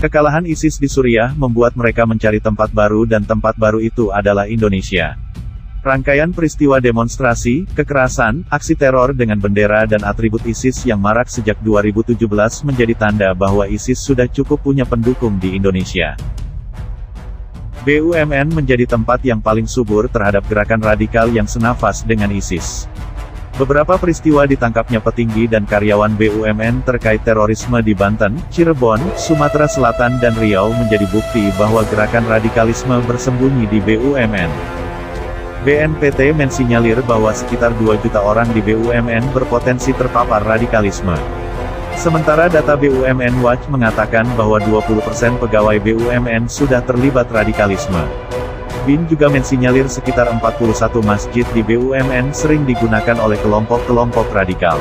Kekalahan ISIS di Suriah membuat mereka mencari tempat baru dan tempat baru itu adalah Indonesia. Rangkaian peristiwa demonstrasi, kekerasan, aksi teror dengan bendera dan atribut ISIS yang marak sejak 2017 menjadi tanda bahwa ISIS sudah cukup punya pendukung di Indonesia. BUMN menjadi tempat yang paling subur terhadap gerakan radikal yang senafas dengan ISIS. Beberapa peristiwa ditangkapnya petinggi dan karyawan BUMN terkait terorisme di Banten, Cirebon, Sumatera Selatan dan Riau menjadi bukti bahwa gerakan radikalisme bersembunyi di BUMN. BNPT mensinyalir bahwa sekitar 2 juta orang di BUMN berpotensi terpapar radikalisme. Sementara data BUMN Watch mengatakan bahwa 20% pegawai BUMN sudah terlibat radikalisme. BIN juga mensinyalir sekitar 41 masjid di BUMN sering digunakan oleh kelompok-kelompok radikal.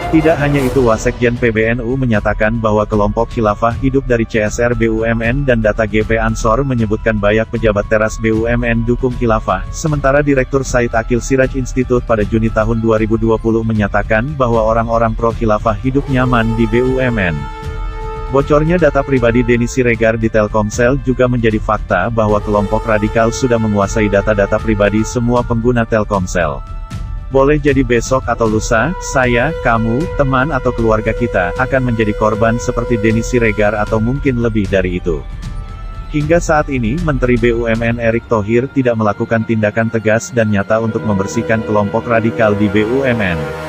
Tidak hanya itu, Wasekjen PBNU menyatakan bahwa kelompok khilafah hidup dari CSR BUMN dan data GP Ansor menyebutkan banyak pejabat teras BUMN dukung khilafah, sementara Direktur Said Akil Siraj Institute pada Juni tahun 2020 menyatakan bahwa orang-orang pro-khilafah hidup nyaman di BUMN. Bocornya data pribadi Denny Siregar di Telkomsel juga menjadi fakta bahwa kelompok radikal sudah menguasai data-data pribadi semua pengguna Telkomsel. Boleh jadi besok atau lusa, saya, kamu, teman atau keluarga kita, akan menjadi korban seperti Denny Siregar atau mungkin lebih dari itu. Hingga saat ini, Menteri BUMN Erick Thohir tidak melakukan tindakan tegas dan nyata untuk membersihkan kelompok radikal di BUMN.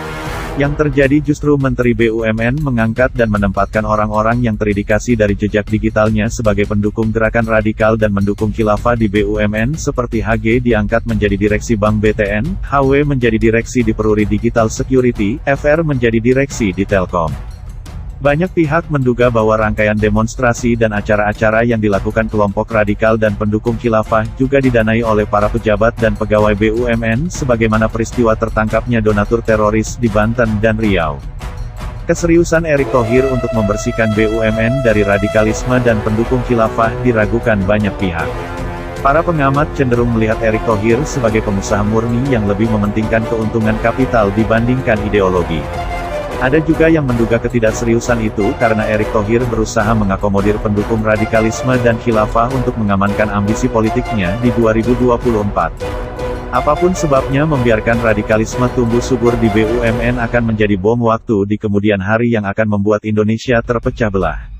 Yang terjadi justru Menteri BUMN mengangkat dan menempatkan orang-orang yang terindikasi dari jejak digitalnya sebagai pendukung gerakan radikal dan mendukung khilafah di BUMN seperti HG diangkat menjadi direksi Bank BTN, HW menjadi direksi di Peruri Digital Security, FR menjadi direksi di Telkom. Banyak pihak menduga bahwa rangkaian demonstrasi dan acara-acara yang dilakukan kelompok radikal dan pendukung khilafah juga didanai oleh para pejabat dan pegawai BUMN sebagaimana peristiwa tertangkapnya donatur teroris di Banten dan Riau. Keseriusan Erick Thohir untuk membersihkan BUMN dari radikalisme dan pendukung khilafah diragukan banyak pihak. Para pengamat cenderung melihat Erick Thohir sebagai pengusaha murni yang lebih mementingkan keuntungan kapital dibandingkan ideologi. Ada juga yang menduga ketidakseriusan itu karena Erick Thohir berusaha mengakomodir pendukung radikalisme dan khilafah untuk mengamankan ambisi politiknya di 2024. Apapun sebabnya, membiarkan radikalisme tumbuh subur di BUMN akan menjadi bom waktu di kemudian hari yang akan membuat Indonesia terpecah belah.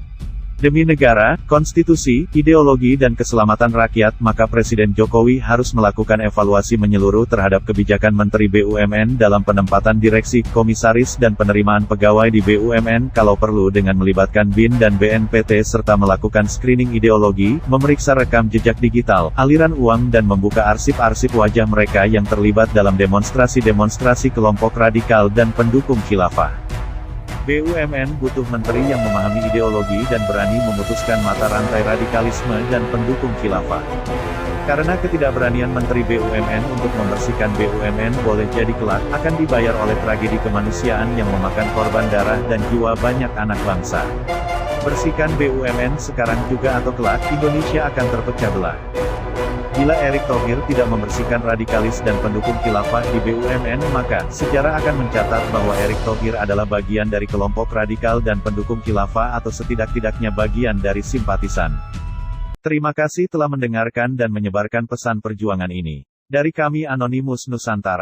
Demi negara, konstitusi, ideologi dan keselamatan rakyat, maka Presiden Jokowi harus melakukan evaluasi menyeluruh terhadap kebijakan Menteri BUMN dalam penempatan direksi, komisaris dan penerimaan pegawai di BUMN kalau perlu dengan melibatkan BIN dan BNPT serta melakukan screening ideologi, memeriksa rekam jejak digital, aliran uang dan membuka arsip-arsip wajah mereka yang terlibat dalam demonstrasi-demonstrasi kelompok radikal dan pendukung khilafah. BUMN butuh menteri yang memahami ideologi dan berani memutuskan mata rantai radikalisme dan pendukung khilafah. Karena ketidakberanian Menteri BUMN untuk membersihkan BUMN boleh jadi kelak akan dibayar oleh tragedi kemanusiaan yang memakan korban darah dan jiwa banyak anak bangsa. Bersihkan BUMN sekarang juga atau kelak, Indonesia akan terpecah belah. Bila Erick Thohir tidak membersihkan radikalis dan pendukung khilafah di BUMN, maka sejarah akan mencatat bahwa Erick Thohir adalah bagian dari kelompok radikal dan pendukung khilafah atau setidak-tidaknya bagian dari simpatisan. Terima kasih telah mendengarkan dan menyebarkan pesan perjuangan ini. Dari kami Anonimus Nusantara.